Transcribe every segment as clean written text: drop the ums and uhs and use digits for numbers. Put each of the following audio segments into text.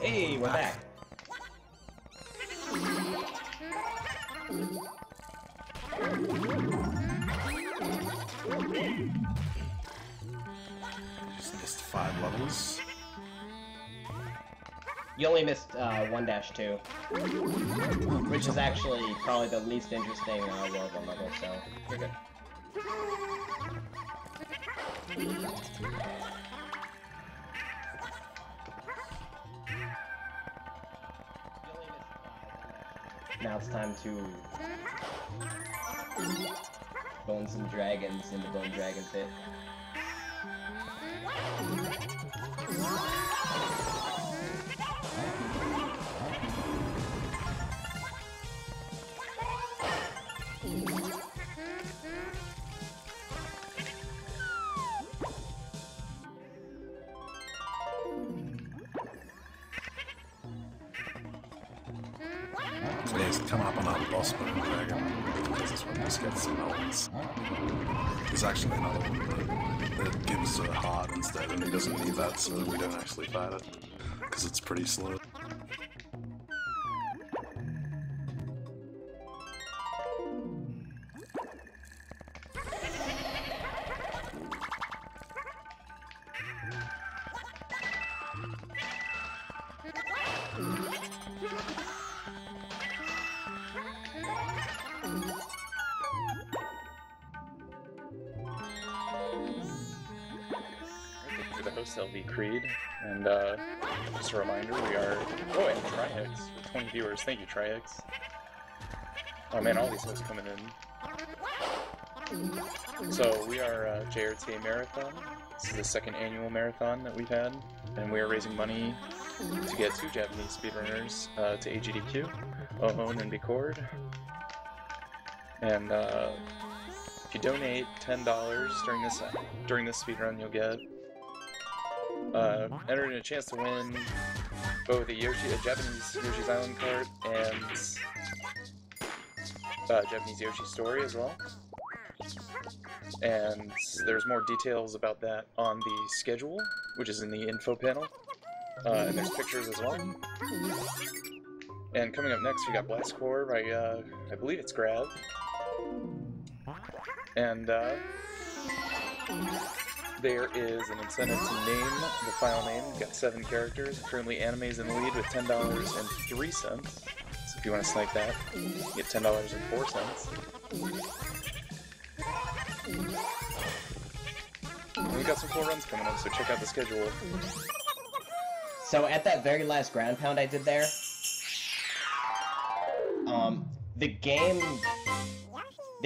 Hey, we're back. Just missed 5 levels. You only missed 1-2, which is actually probably the least interesting world one level, so you're good. Now it's time to bone some dragons in the Bone Dragon Pit. Please come up on our boss Bone Dragon, because this one just gets some melons. There's actually another one that gives a heart instead, and he doesn't need that, so we don't actually fight it, because it's pretty slow. LV Creed, and just a reminder, we are, and Trihex, for 20 viewers, thank you Trihex. Oh man, all these hosts coming in. So we are JRTA Marathon. This is the second annual marathon that we've had, and we are raising money to get 2 Japanese speedrunners to AGDQ, Ohon and Bicord. And if you donate $10 during this speedrun, you'll get entered in a chance to win both a Japanese Yoshi's Island cart and Japanese Yoshi story as well. And there's more details about that on the schedule, which is in the info panel. And there's pictures as well. And coming up next, we got Blast Core by, I believe it's Grav. And there is an incentive to name the file name. We've got 7 characters. Currently, Anime's in the lead with $10.03. So if you want to snipe that, you get $10.04. And we've got some cool runs coming up, so check out the schedule. So at that very last ground pound I did there, the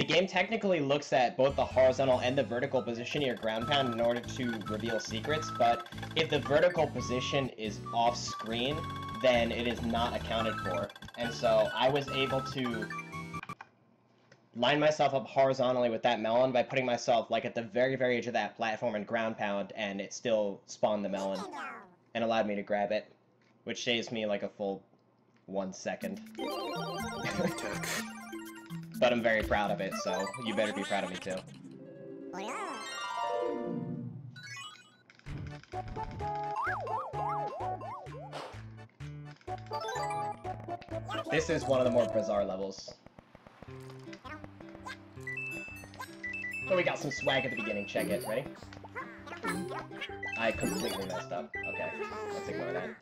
game technically looks at both the horizontal and the vertical position of your ground pound in order to reveal secrets, but if the vertical position is off screen, then it is not accounted for. And so I was able to line myself up horizontally with that melon by putting myself like at the very, very edge of that platform and ground pound, and it still spawned the melon and allowed me to grab it, which saves me like a full 1 second. But I'm very proud of it, so you better be proud of me too. This is one of the more bizarre levels. Oh, we got some swag at the beginning. Check it. Ready? I completely messed up. Okay, let's ignore that.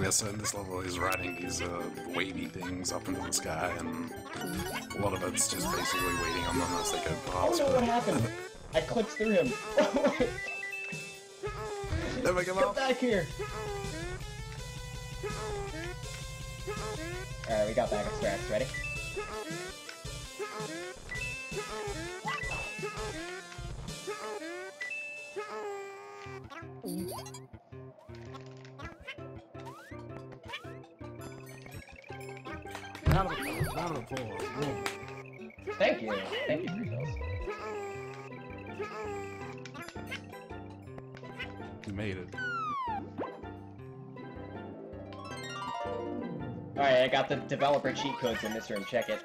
Yeah, so in this level he's riding these wavy things up into the sky, and a lot of it's just basically waiting on them as they go past. Oh no, what happened? I clipped through him. Never give up. Get back here. Alright, we got backup strats. Ready? Out of the floor. Thank you. Thank you, Free You made it. Alright, I got the developer cheat codes in this room. Check it.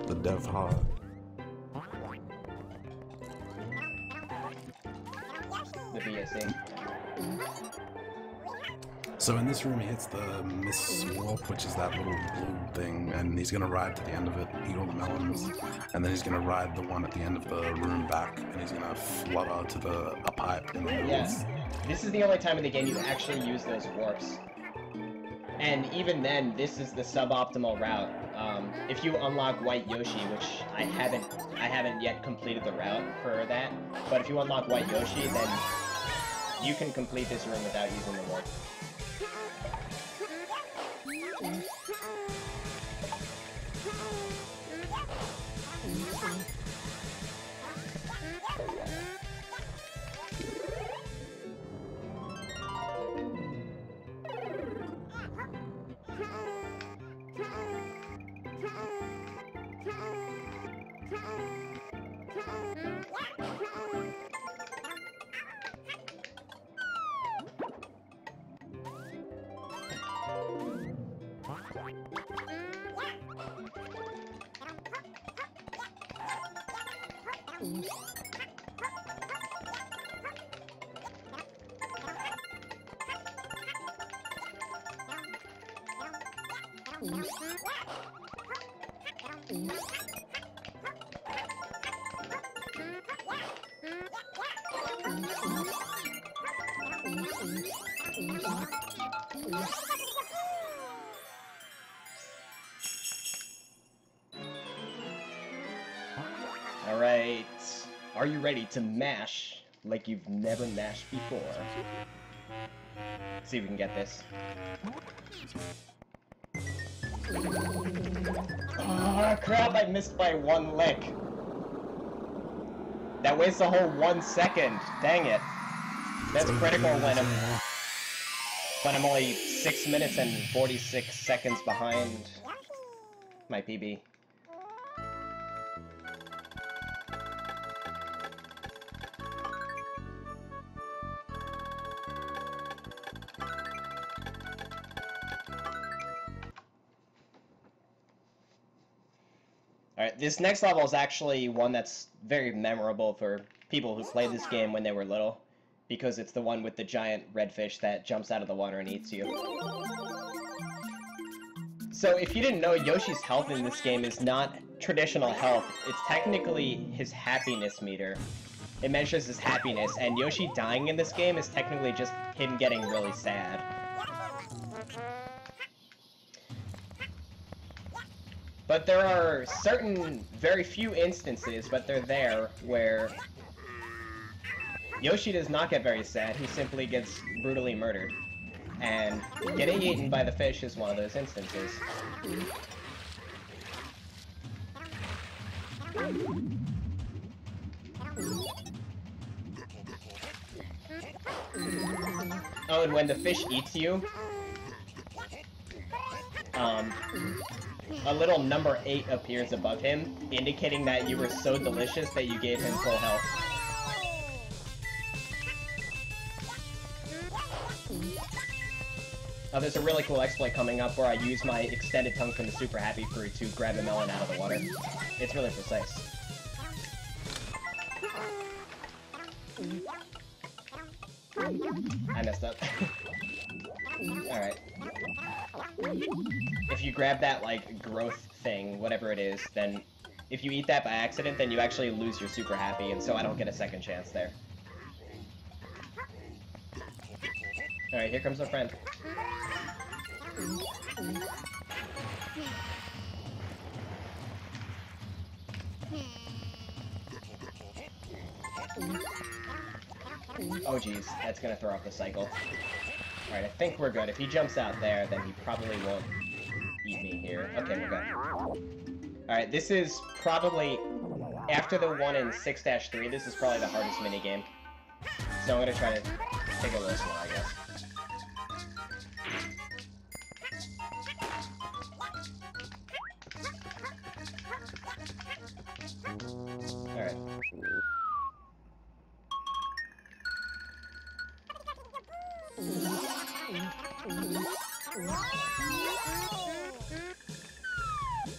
The dev hard. The VSC. So in this room he hits the Miss Warp, which is that little blue thing, and he's gonna ride to the end of it, eat all the melons, and then he's gonna ride the one at the end of the room back, and he's gonna flutter to a pipe in the middle. Yes. This is the only time in the game you actually use those warps. And even then, this is the suboptimal route. If you unlock White Yoshi, which I haven't yet completed the route for that, but if you unlock White Yoshi, then you can complete this room without using the warp. Alright, are you ready to mash like you've never mashed before? Let's see if we can get this. Oh crap, I missed by one lick. That wastes a whole 1 second. Dang it. That's critical when I'm only 6 minutes and 46 seconds behind my PB. Alright, this next level is actually one that's very memorable for people who played this game when they were little, because it's the one with the giant redfish that jumps out of the water and eats you. So if you didn't know, Yoshi's health in this game is not traditional health, it's technically his happiness meter. It measures his happiness, and Yoshi dying in this game is technically just him getting really sad. But there are certain, very few instances, but they're there, where Yoshi does not get very sad, he simply gets brutally murdered. And getting eaten by the fish is one of those instances. Oh, and when the fish eats you, a little number 8 appears above him, indicating that you were so delicious that you gave him full health. Oh, there's a really cool exploit coming up where I use my extended tongue from the Super Happy Fruit to grab a melon out of the water. It's really precise. I messed up. Alright. If you grab that, like, growth thing, whatever it is, then if you eat that by accident, then you actually lose your Super Happy, and so I don't get a second chance there. Alright, here comes our friend. Oh geez, that's gonna throw off the cycle. Alright, I think we're good. If he jumps out there, then he probably won't eat me here. Okay, we're good. Alright, this is probably... After the one in 6-3, this is probably the hardest minigame. So I'm gonna try to take it a little slow, I guess. Alright.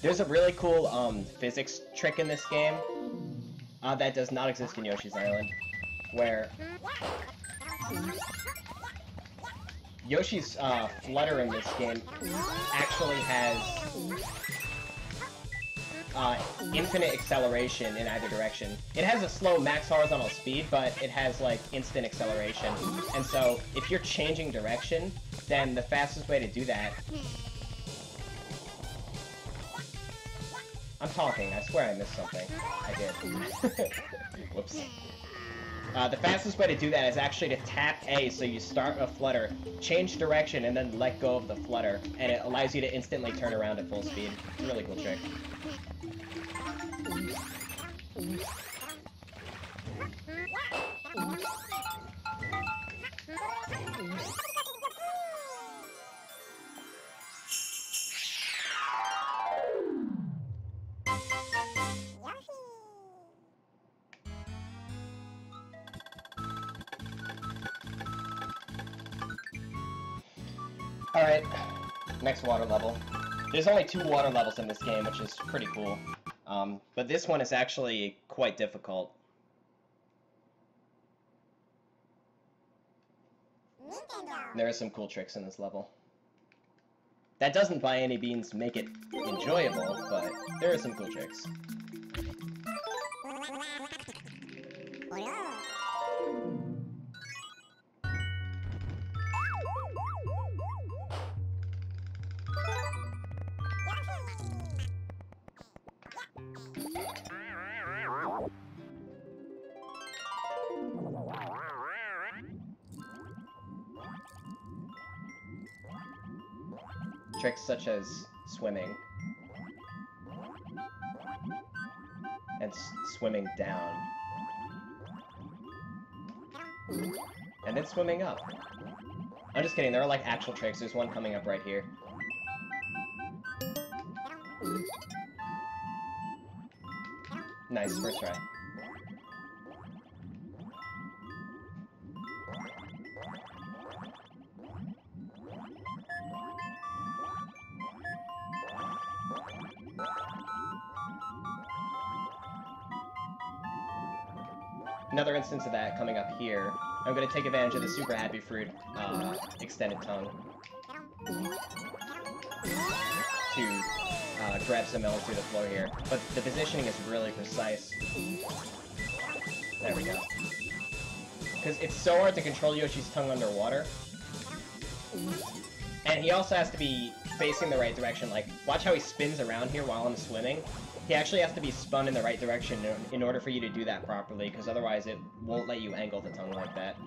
There's a really cool physics trick in this game that does not exist in Yoshi's Island, where Yoshi's flutter in this game actually has infinite acceleration in either direction. It has a slow max horizontal speed, but it has like instant acceleration. And so if you're changing direction, then the fastest way to do that... I'm talking, I swear I missed something. I did. Whoops. The fastest way to do that is actually to tap A, so you start a flutter, change direction, and then let go of the flutter, and it allows you to instantly turn around at full speed. It's a really cool trick. Alright, next water level. There's only 2 water levels in this game, which is pretty cool. But this one is actually quite difficult. There are some cool tricks in this level. That doesn't by any means make it enjoyable, but there are some cool tricks. Tricks such as swimming and swimming down, and then swimming up. I'm just kidding, there are like actual tricks. There's one coming up right here. Nice, first try. Another instance of that coming up here. I'm going to take advantage of the Super Happy Fruit extended tongue to grab some melons through the floor here. But the positioning is really precise. There we go. Because it's so hard to control Yoshi's tongue underwater. And he also has to be facing the right direction. Like, watch how he spins around here while I'm swimming. He actually has to be spun in the right direction in order for you to do that properly, because otherwise it won't let you angle the tongue like that.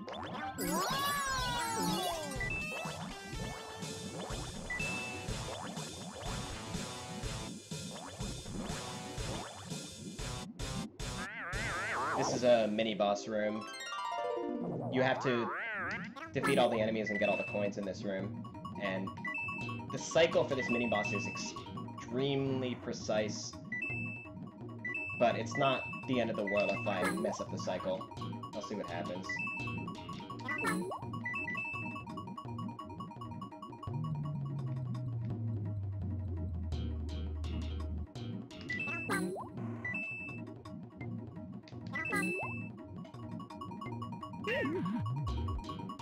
This is a mini-boss room. You have to defeat all the enemies and get all the coins in this room. And the cycle for this mini-boss is extremely precise. But it's not the end of the world if I mess up the cycle. I'll see what happens.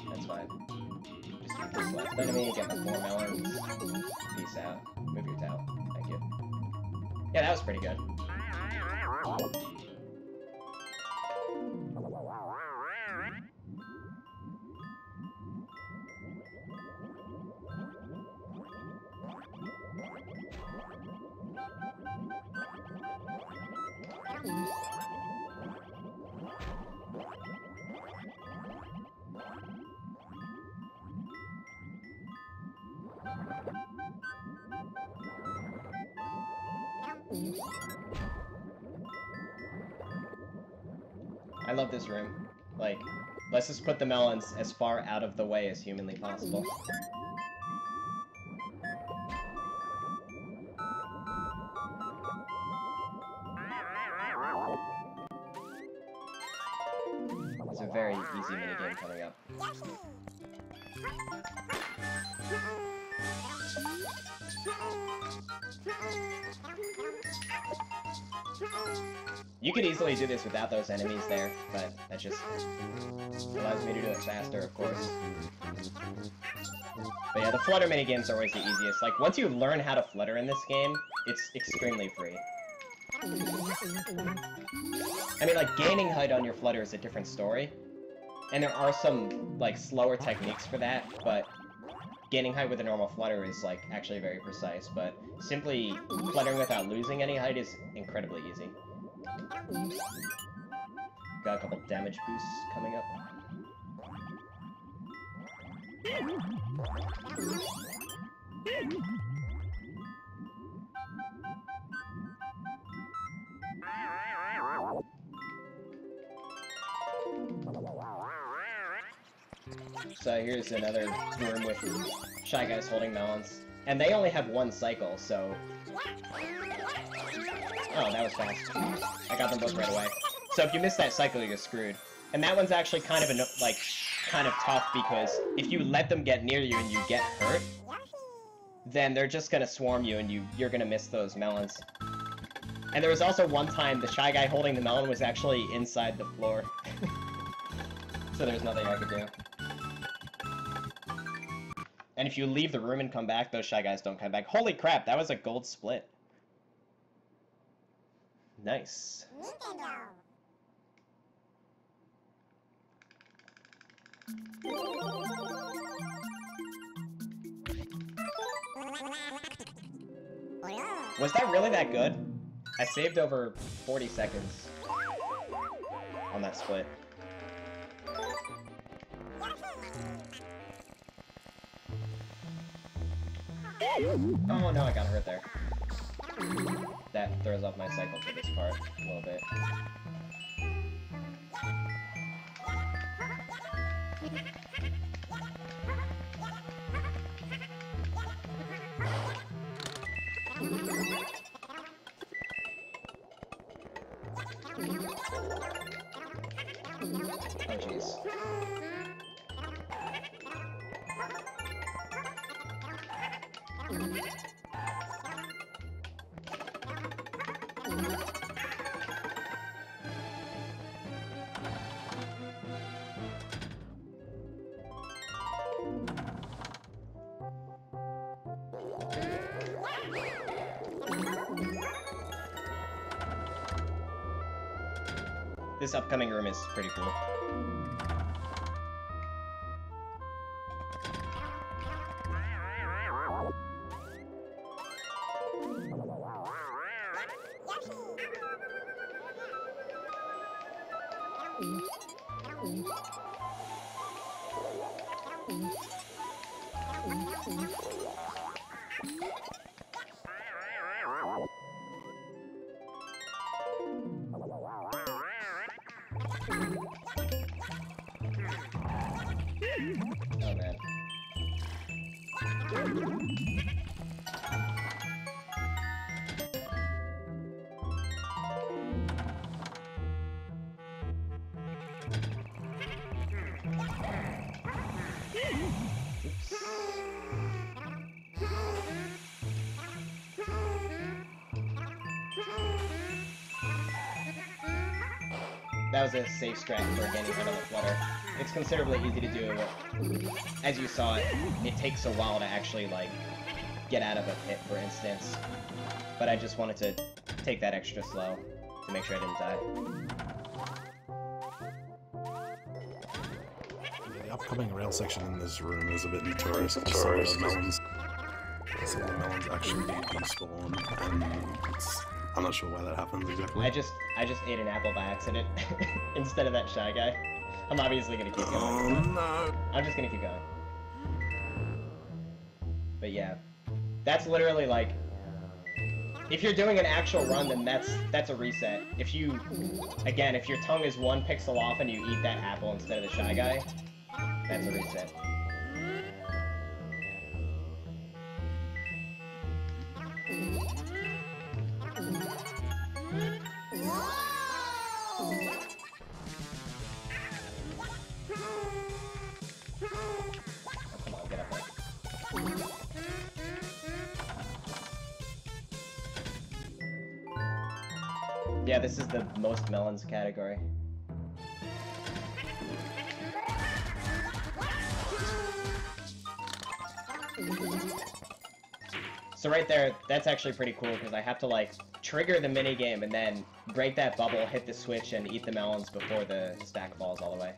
That's fine. Just keep this left enemy, get the 4 melons. Peace out. Move your towel. Thank you. Yeah, that was pretty good. I love this room. Like, let's just put the melons as far out of the way as humanly possible. It's a very easy minigame coming up. You could easily do this without those enemies there, but that just allows me to do it faster, of course. But yeah, the flutter minigames are always the easiest. Like, once you learn how to flutter in this game, it's extremely free. I mean, like, gaining height on your flutter is a different story. And there are some, like, slower techniques for that, but gaining height with a normal flutter is, like, actually very precise. But simply fluttering without losing any height is incredibly easy. Got a couple damage boosts coming up. So here's another room with Shy Guys holding melons. And they only have one cycle, so... Oh, that was fast. I got them both right away. So if you miss that cycle, you're screwed. And that one's actually kind of, kind of tough, because if you let them get near you and you get hurt, then they're just gonna swarm you and you're gonna miss those melons. And there was also one time the Shy Guy holding the melon was actually inside the floor. So there's nothing I could do. And if you leave the room and come back, those Shy Guys don't come back. Holy crap, that was a gold split. Nice. Was that really that good? I saved over 40 seconds on that split. Oh no, I got hurt there. That throws off my cycle for this part a little bit. Oh jeez. This upcoming room is pretty cool. Oh man. That was a safe strat for gaining height on the flutter. It's considerably easy to do, but as you saw, it takes a while to actually, like, get out of a pit, for instance. But I just wanted to take that extra slow to make sure I didn't die. The upcoming rail section in this room is a bit notorious for some of the melons. Some of the melons actually despawn, and I'm not sure why that happens exactly. I just ate an apple by accident instead of that Shy Guy. I'm obviously gonna keep going. Oh no! I'm just gonna keep going. But yeah, that's literally like If you're doing an actual run, then that's a reset. If you, again, if your tongue is 1 pixel off and you eat that apple instead of the Shy Guy, that's a reset. Yeah, this is the most melons category. So right there, that's actually pretty cool because I have to like trigger the minigame and then break that bubble, hit the switch, and eat the melons before the stack falls all the way.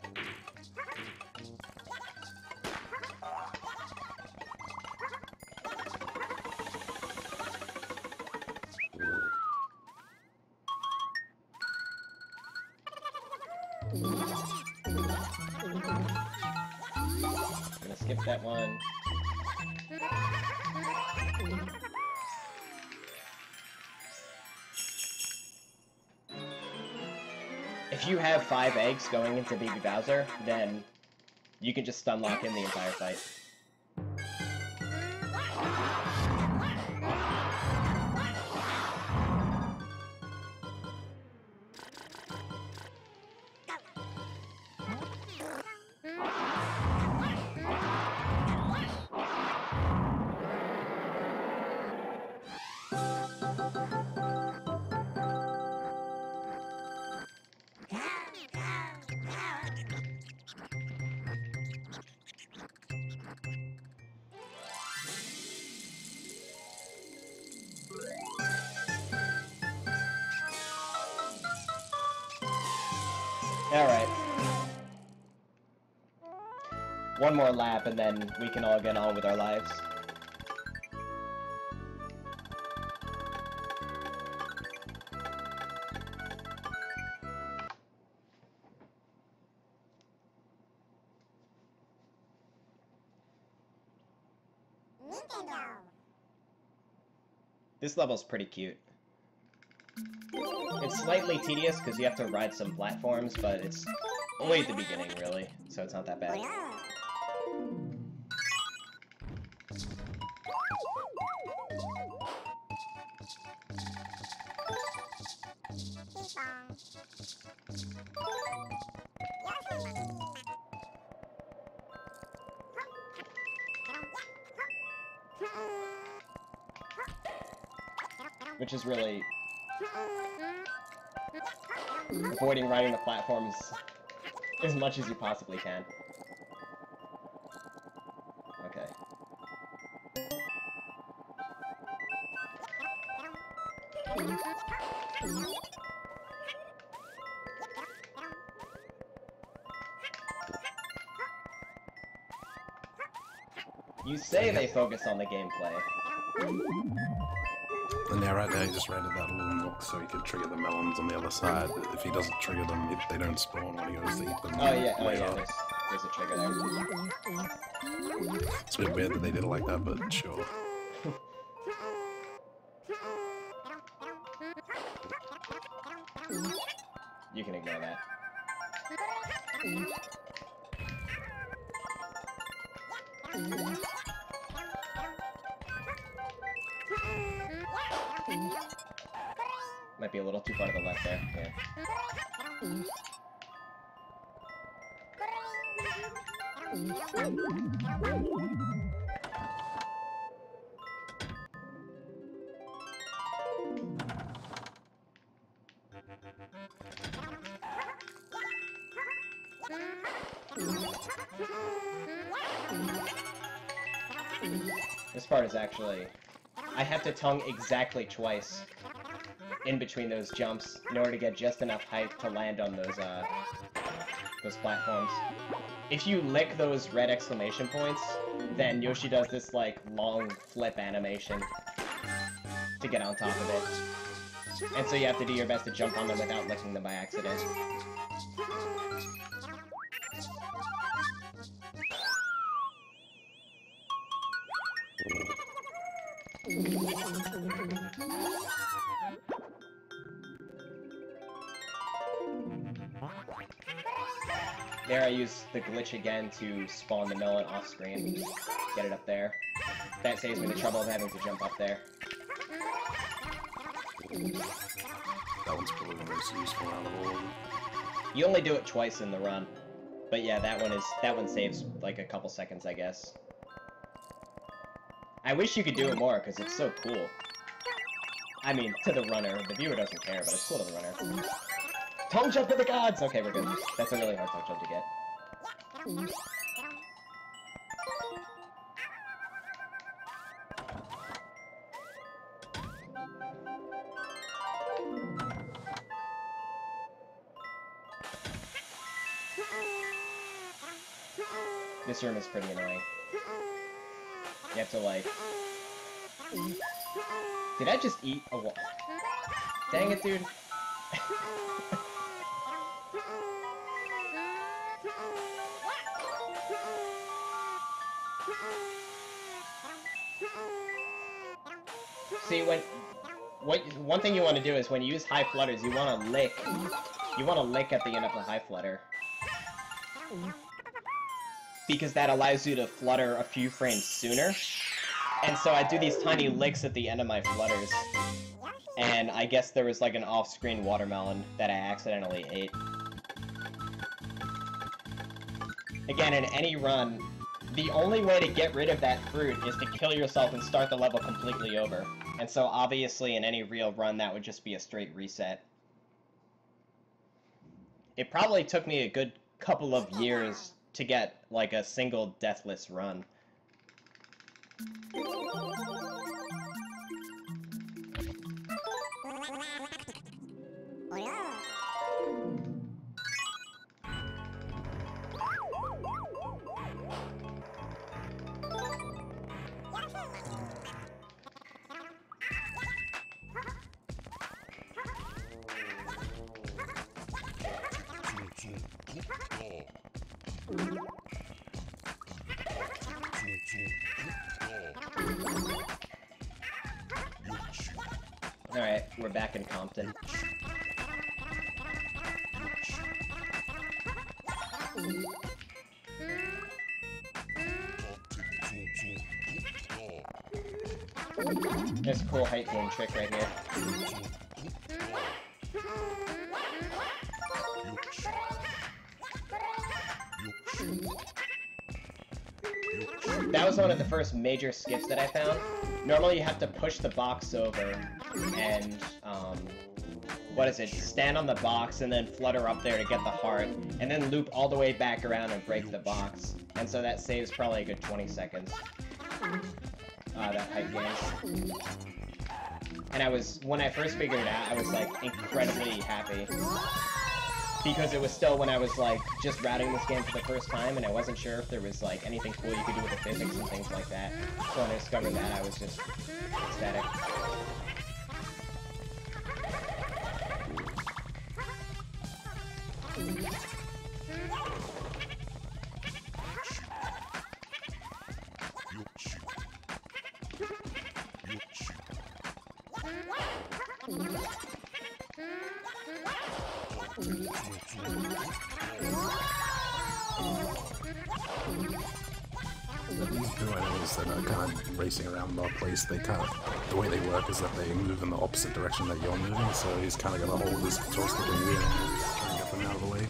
Skip that one. If you have 5 eggs going into Baby Bowser, then you can just stun lock in the entire fight. Alright. One more lap and then we can all get on with our lives. This level's pretty cute. It's slightly tedious because you have to ride some platforms, but it's only at the beginning, really, so it's not that bad. Which is really avoiding riding the platforms as much as you possibly can. Okay. You say they focus on the gameplay. And yeah, right there, he just rendered that little nook so he could trigger the melons on the other side. If he doesn't trigger them, they don't spawn when he goes to eat them. Oh yeah, there's a trigger there. It's a bit weird that they did it like that, but sure. You can ignore that. Might be a little too far to the left there. Yeah. This part is actually... I have to tongue exactly twice in between those jumps in order to get just enough height to land on those platforms. If you lick those red exclamation points, then Yoshi does this, like, long flip animation to get on top of it. And so you have to do your best to jump on them without licking them by accident. There I use the glitch again to spawn the melon off screen. Get it up there. That saves me the trouble of having to jump up there. That one's probably the most useful out of all of them. You only do it twice in the run. But yeah, that one saves like a couple seconds, I guess. I wish you could do it more, because it's so cool. I mean, to the runner. The viewer doesn't care, but it's cool to the runner. Tongue jump to the gods! Okay, we're good. That's a really hard tongue jump to get. This room is pretty annoying. You have to, like... Did I just eat a wall? Dang it, dude. See, one thing you want to do is when you use high flutters, you want to lick. You want to lick at the end of the high flutter. Because that allows you to flutter a few frames sooner. And so I do these tiny licks at the end of my flutters. And I guess there was like an off-screen watermelon that I accidentally ate. Again, in any run, the only way to get rid of that fruit is to kill yourself and start the level completely over. And so obviously in any real run that would just be a straight reset. It probably took me a good couple of years to get like a single deathless run. Alright, we're back in Compton. There's a cool height gain trick right here. That was one of the first major skips that I found. Normally you have to push the box over and, what is it, stand on the box and then flutter up there to get the heart, and then loop all the way back around and break the box. And so that saves probably a good 20 seconds. That height gains. And when I first figured it out, I was like incredibly happy. Because it was still when I was like just routing this game for the first time and I wasn't sure if there was like anything cool you could do with the physics and things like that. So when I discovered that, I was just ecstatic. That are kind of racing around the place, the way they work is that they move in the opposite direction that you're moving, so he's kind of got to hold his joystick and wheel and try and get them out of the way.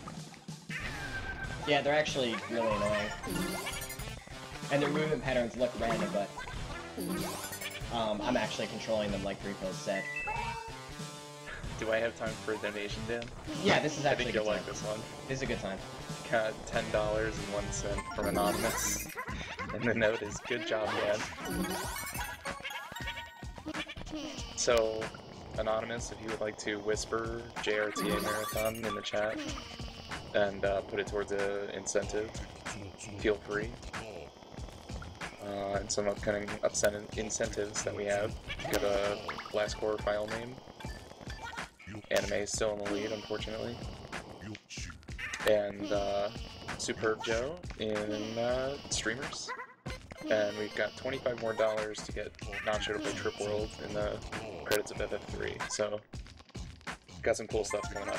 Yeah, they're actually really annoying. And their movement patterns look random, but I'm actually controlling them like 3 pills set. Do I have time for a donation, Dan? Yeah, this is actually I think you'll like this one. This is a good time. Got $10.01 from Anonymous. And the note is, good job, Dan. So, Anonymous, if you would like to whisper JRTA Marathon in the chat and put it towards an incentive, feel free. And some upcoming incentives that we have. Got a last core file name. Anime is still in the lead, unfortunately. And Superb Joe in streamers. And we've got $25 more to get Nacho to play Trip World in the credits of FF3. So, got some cool stuff coming up.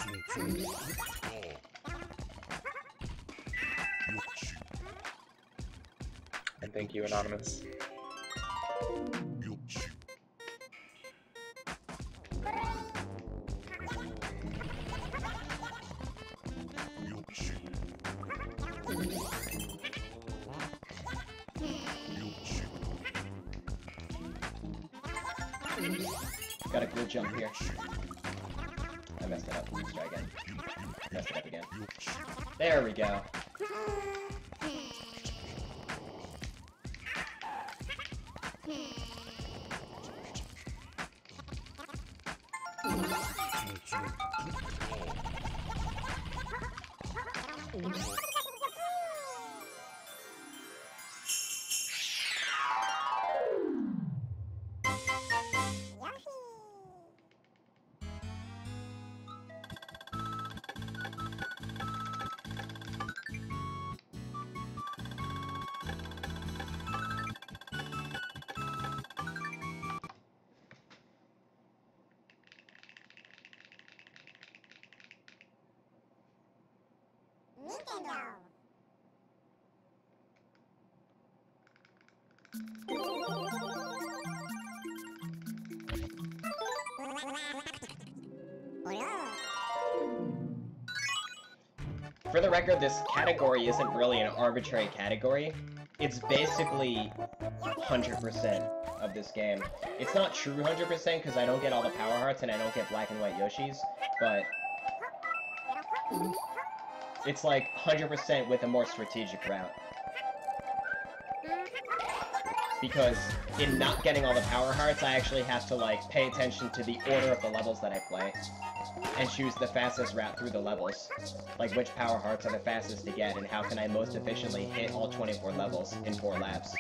And thank you, Anonymous. Got a good jump here. I messed it up. Let's try again. Messed it up again. There we go. For the record, this category isn't really an arbitrary category. It's basically 100% of this game. It's not true 100% because I don't get all the power hearts and I don't get black and white Yoshis, but it's like 100% with a more strategic route. Because in not getting all the power hearts, I actually have to like pay attention to the order of the levels that I play and choose the fastest route through the levels. Like which power hearts are the fastest to get and how can I most efficiently hit all 24 levels in 4 laps.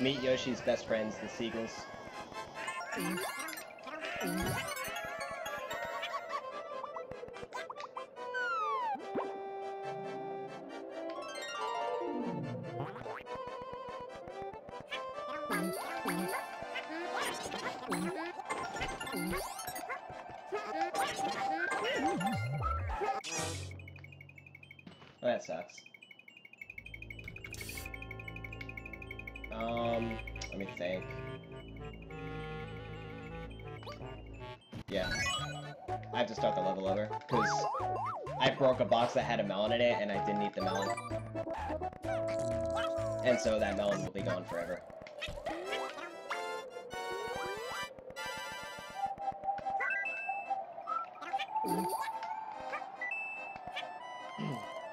Meet Yoshi's best friends, the seagulls. Oh, that sucks. Let me think. Yeah. I have to start the level over, because I broke a box that had a melon in it, and I didn't eat the melon. And so that melon will be gone forever.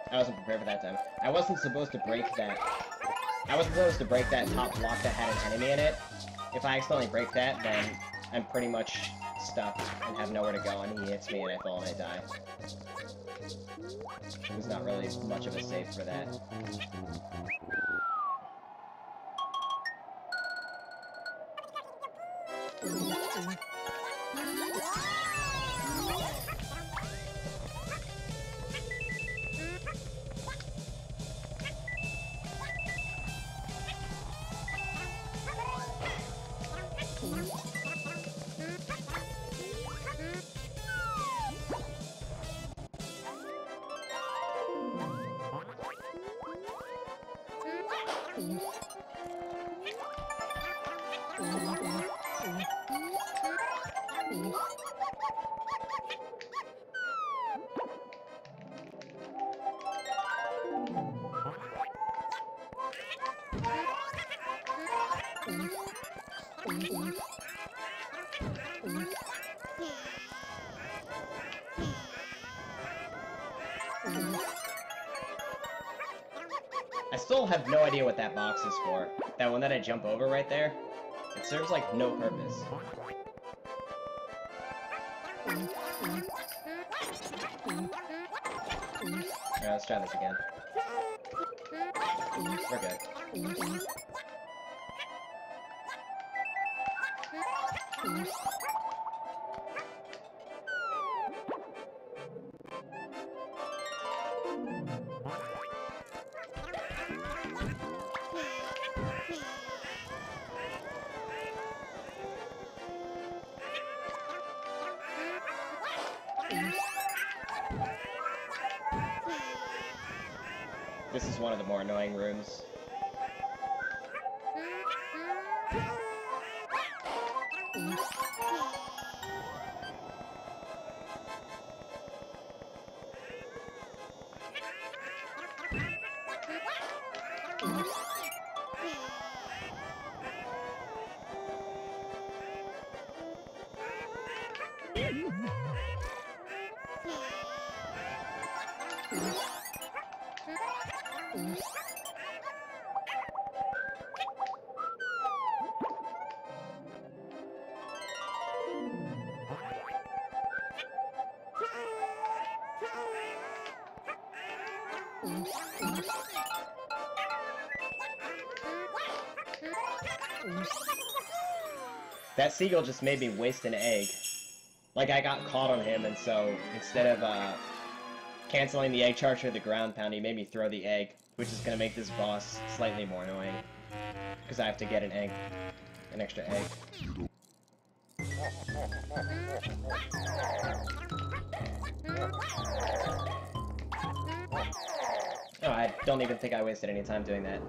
I wasn't prepared for that time. I wasn't supposed to break that. I wasn't supposed to break that top block that had an enemy in it. If I accidentally break that, then I'm pretty much stuck and have nowhere to go, and he hits me and I fall and I die. There's not really much of a save for that. still have no idea what that box is for. That one that I jump over right there, it serves, like, no purpose. Alright, let's try this again. We're good. This is one of the more annoying rooms. That seagull just made me waste an egg. Like, I got caught on him, and so instead of canceling the egg charge for the ground pound, he made me throw the egg, which is gonna make this boss slightly more annoying. Because I have to get an egg. An extra egg. Oh, I don't even think I wasted any time doing that.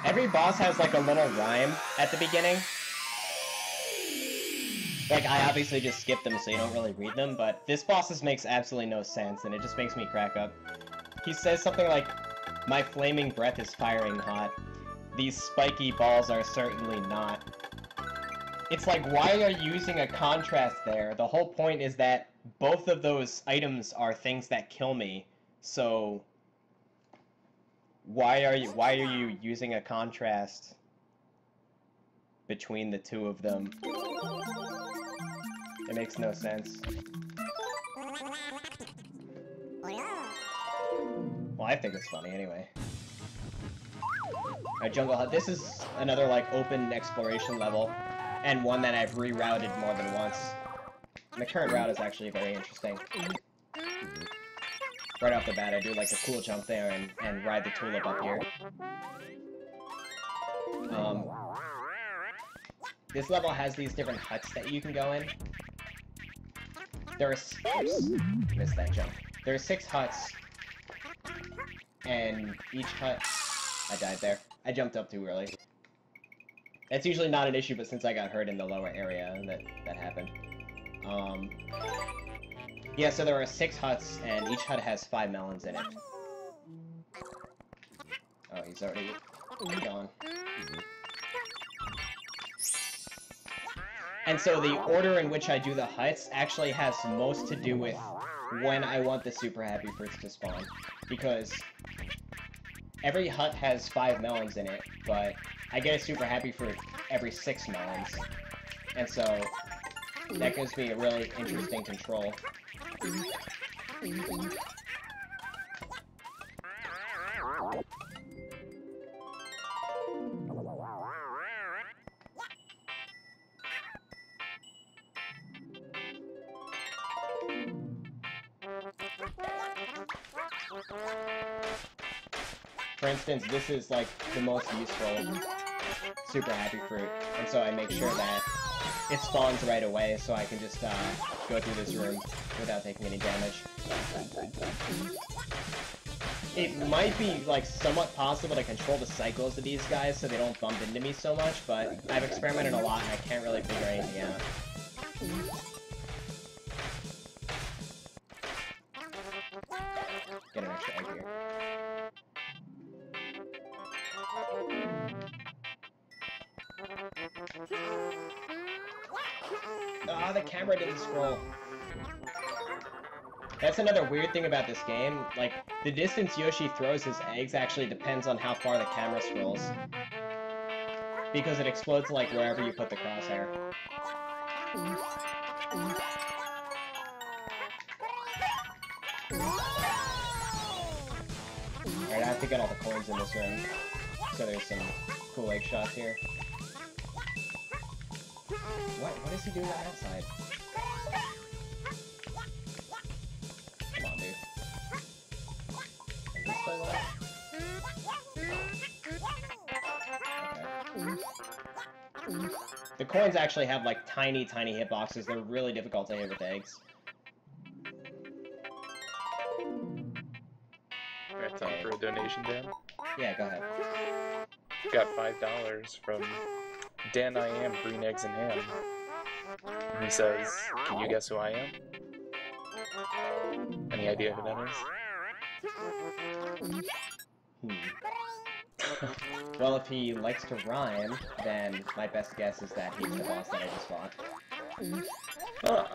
Every boss has, like, a little rhyme at the beginning. Like, I obviously just skip them so you don't really read them, but this boss's makes absolutely no sense, and it just makes me crack up. He says something like, "My flaming breath is firing hot. These spiky balls are certainly not." It's like, why are you using a contrast there? The whole point is that both of those items are things that kill me, so why are you using a contrast between the two of them? It makes no sense. Well, I think it's funny anyway. Alright, Jungle Hut. This is another, like, open exploration level, and one that I've rerouted more than once. And the current route is actually very interesting. Right off the bat, I do like a cool jump there and ride the tulip up here. This level has these different huts that you can go in. Missed that jump. There are 6 huts, and each hut... I died there. I jumped up too early. It's usually not an issue, but since I got hurt in the lower area, that happened. Yeah, so there are 6 huts, and each hut has 5 melons in it. Oh, he's already gone. And so the order in which I do the huts actually has most to do with when I want the Super Happy Fruits to spawn. Because every hut has 5 melons in it, but I get a Super Happy Fruit every 6 melons. And so that gives me a really interesting control. For instance, this is like the most useful Super Happy Fruit, and so I make sure that it spawns right away so I can just go through this room without taking any damage. It might be like somewhat possible to control the cycles of these guys so they don't bump into me so much, but I've experimented a lot and I can't really figure anything out. Get an extra egg here. Ah, the camera didn't scroll. That's another weird thing about this game. Like, the distance Yoshi throws his eggs actually depends on how far the camera scrolls. Because it explodes, like, wherever you put the crosshair. Alright, I have to get all the coins in this room. So there's some cool egg shots here. What is he doing on that side? Come on, dude. Is this still alive? Okay. The coins actually have, like, tiny hitboxes. They're really difficult to hit with eggs. Got time for a donation, Dan? Yeah, go ahead. Got $5 from Dan I Am, Green Eggs and Ham. And he says, can you guess who I am? Any idea who that is? Well, if he likes to rhyme, then my best guess is that he's the boss that I just fought. Ah.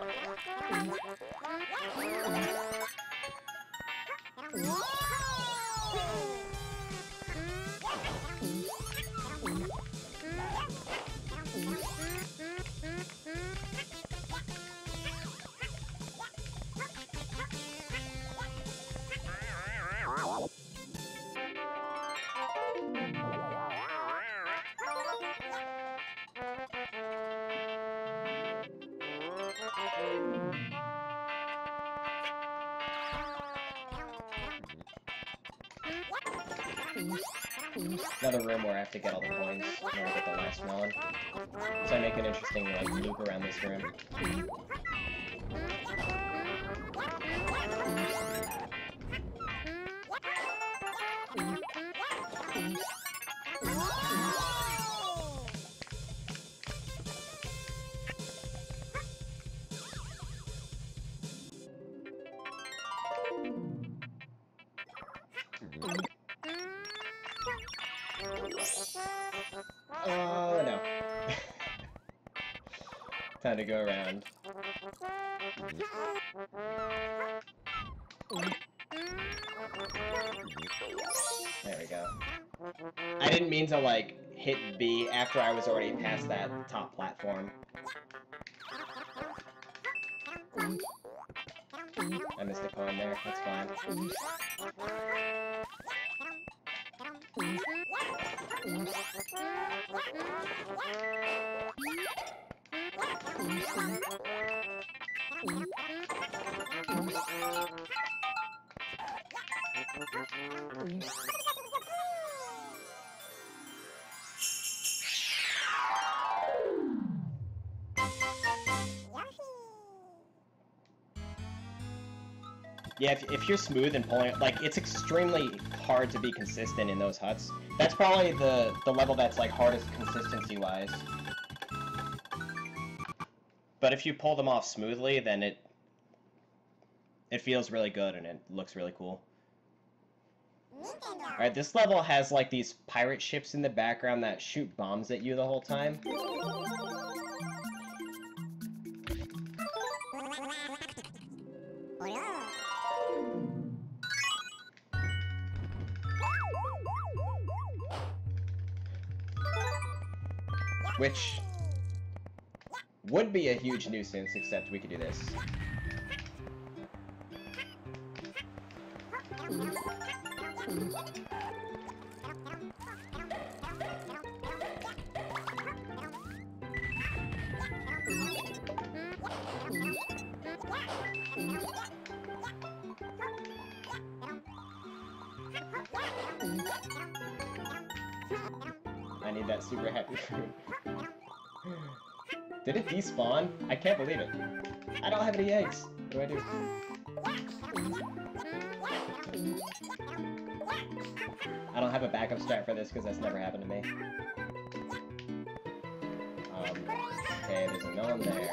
Another room where I have to get all the coins in order to get the last melon. So I make an interesting, like, loop around this room. Oh, no. Time to go around. There we go. I didn't mean to, like, hit B after I was already past that top platform. I missed a coin there, that's fine. Yeah, if you're smooth and pulling it, like, it's extremely hard to be consistent in those huts. That's probably the level that's, like, hardest consistency-wise. But if you pull them off smoothly, then it feels really good and it looks really cool. Alright, this level has, like, these pirate ships in the background that shoot bombs at you the whole time. Which would be a huge nuisance, except we could do this. I need that super happy fruit. Did it despawn? I can't believe it. I don't have any eggs. What do I do? I don't have a backup strat for this because that's never happened to me. Okay, there's a melon there.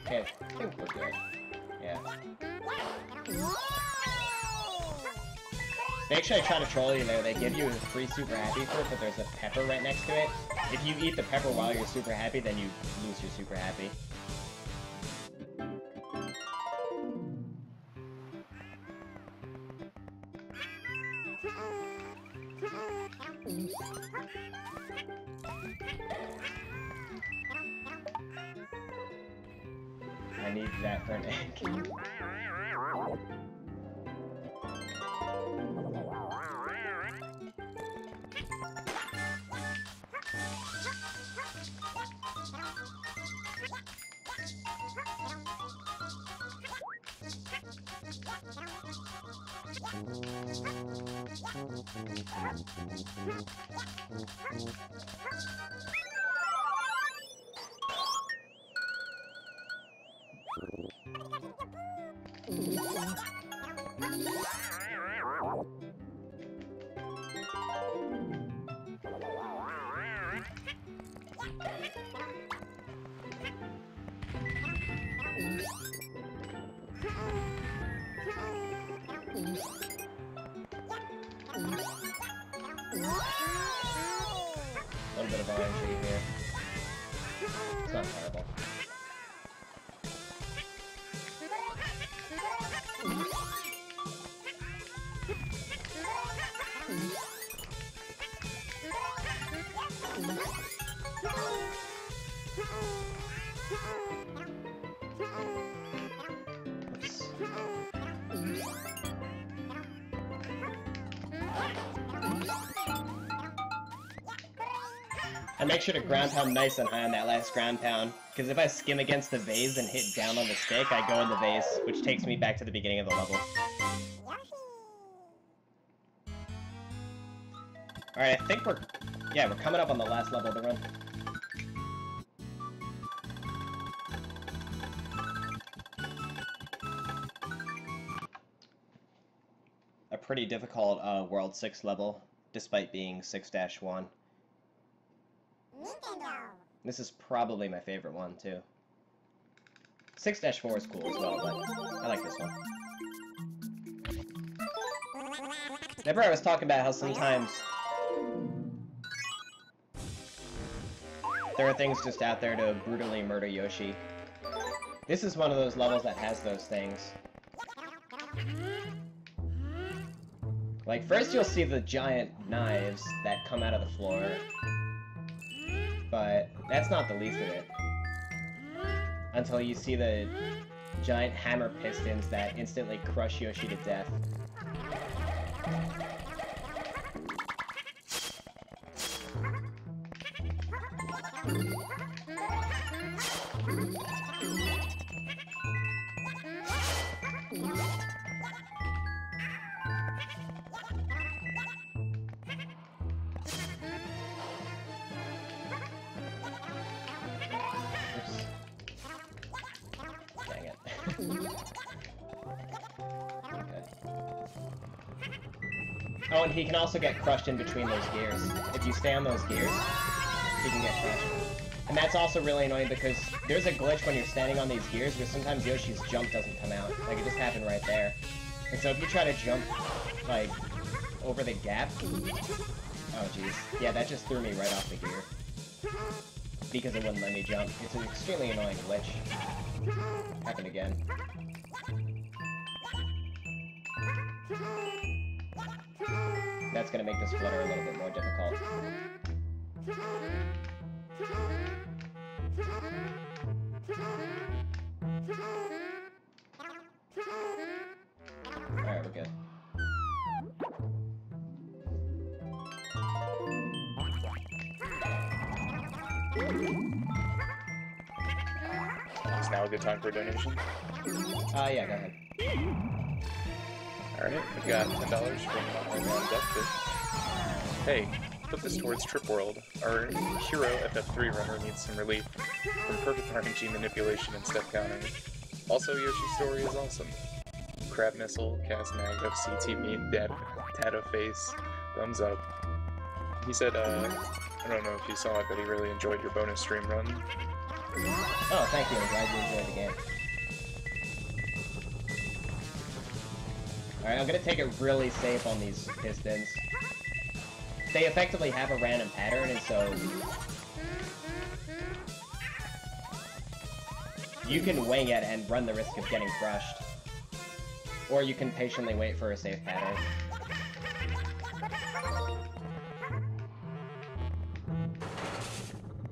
Okay, I think we're good. Yeah. They actually try to troll you there. They give you a free super happy fruit, but there's a pepper right next to it. If you eat the pepper while you're super happy, then you lose your super happy. I need that for an egg. A little bit of RNG here. It's not terrible. And make sure to ground pound nice and high on that last ground pound, because if I skim against the vase and hit down on the stick, I go in the vase, which takes me back to the beginning of the level. Alright, I think we're coming up on the last level of the run. A pretty difficult World 6 level, despite being 6-1. This is probably my favorite one, too. 6-4 is cool as well, but I like this one. Remember I was talking about how sometimes there are things just out there to brutally murder Yoshi. This is one of those levels that has those things. Like, first you'll see the giant knives that come out of the floor. But that's not the least of it. Until you see the giant hammer pistons that instantly crush Yoshi to death. Oh, and he can also get crushed in between those gears. If you stay on those gears, he can get crushed. And that's also really annoying because there's a glitch when you're standing on these gears where sometimes Yoshi's jump doesn't come out. Like, it just happened right there. And so if you try to jump, like, over the gap... Oh, jeez. Yeah, that just threw me right off the gear. Because it wouldn't let me jump. It's an extremely annoying glitch. Happened again. That's gonna make this flutter a little bit more difficult. Alright, we're good. Is now a good time for a donation? Yeah, go ahead. Alright, we've got $10 from our man Deathbit. Hey, put this towards Trip World. Our hero FF3 runner needs some relief from perfect RNG manipulation and step counting. Also, Yoshi's story is awesome. Crab Missile, Cast Mag, FCT Meat, Tato Face, thumbs up. He said, I don't know if you saw it, but he really enjoyed your bonus stream run. Oh, thank you. I'm glad you enjoyed the game. Alright, I'm gonna take it really safe on these pistons. They effectively have a random pattern, and so... you can wing it and run the risk of getting crushed. Or you can patiently wait for a safe pattern.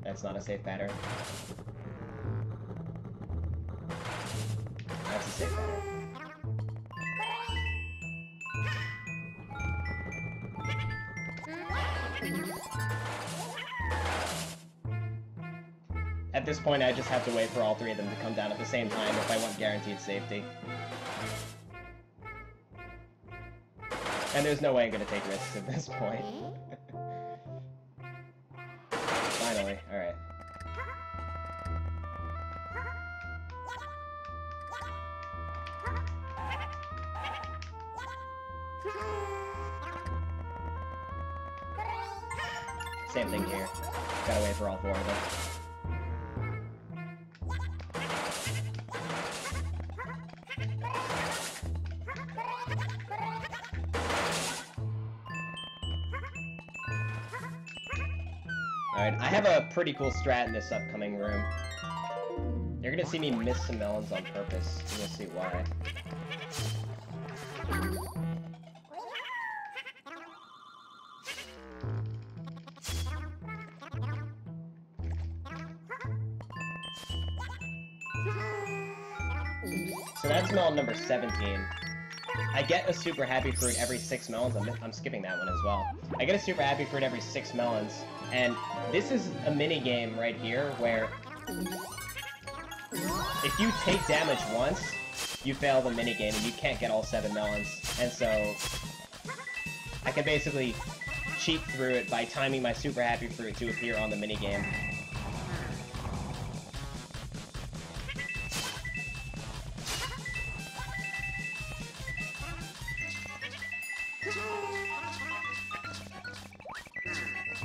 That's not a safe pattern. That's a safe pattern. At this point, I just have to wait for all three of them to come down at the same time if I want guaranteed safety. And there's no way I'm gonna take risks at this point. Finally, alright. Same thing here. Gotta wait for all four of them. Alright, I have a pretty cool strat in this upcoming room. You're gonna see me miss some melons on purpose. You'll see why. So that's melon number 17. I get a super happy fruit every 6 melons. I'm skipping that one as well. I get a super happy fruit every 6 melons, and this is a mini game right here where if you take damage once, you fail the mini game and you can't get all 7 melons. And so I can basically cheat through it by timing my super happy fruit to appear on the mini game.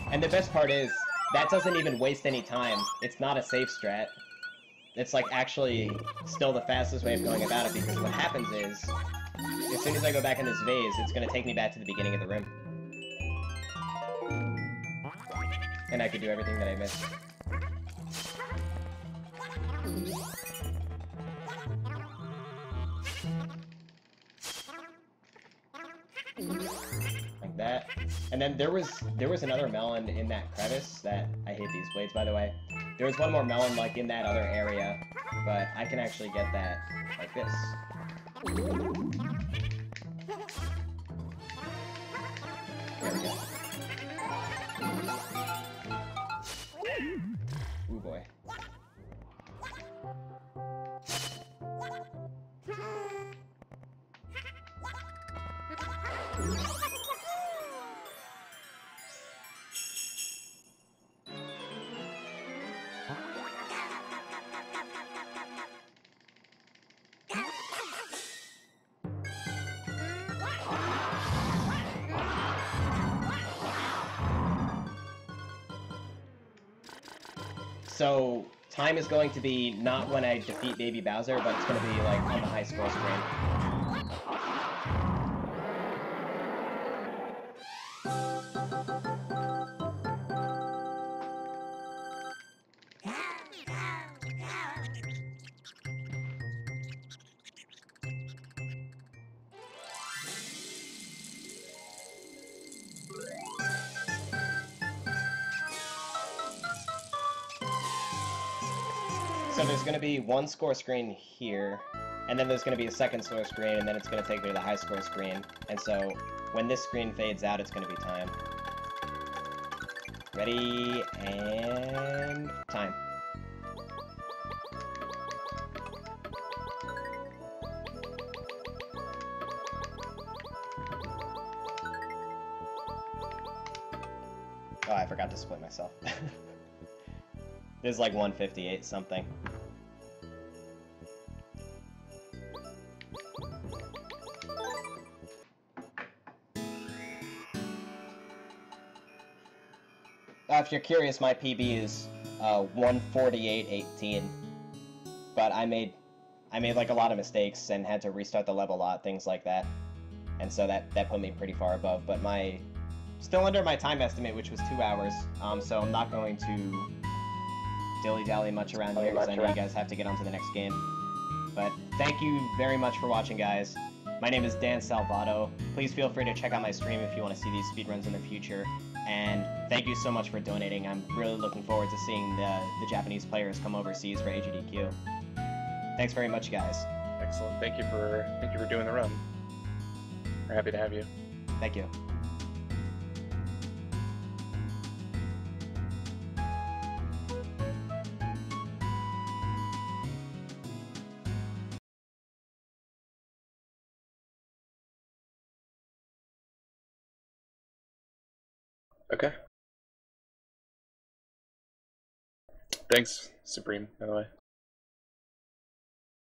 And the best part is, that doesn't even waste any time. It's not a safe strat. It's like actually still the fastest way of going about it, because what happens is, as soon as I go back in this vase, it's going to take me back to the beginning of the room. And I could do everything that I missed. Like that. And then there was another melon in that crevice that... I hate these blades, by the way. There was one more melon, like, in that other area, but I can actually get that like this. There we go. Ooh, boy. So, time is going to be not when I defeat Baby Bowser, but it's going to be, like, on the high score screen. So there's going to be one score screen here, and then there's going to be a second score screen, and then it's going to take me to the high score screen. And so when this screen fades out, it's going to be time. Ready, and time. Oh, I forgot to split myself. There's like 158 something. If you're curious, my PB is 148.18, but I made like a lot of mistakes and had to restart the level a lot, things like that. and so that put me pretty far above. But still under my time estimate, which was 2 hours. So I'm not going to dilly-dally much around here because I know you guys have to get on to the next game. But thank you very much for watching, guys. My name is Dan Salvato. Please feel free to check out my stream if you want to see these speedruns in the future. And thank you so much for donating. I'm really looking forward to seeing the Japanese players come overseas for AGDQ. Thanks very much, guys. Excellent. Thank you for doing the run. We're happy to have you. Thank you. Okay. Thanks, Supreme, by the way.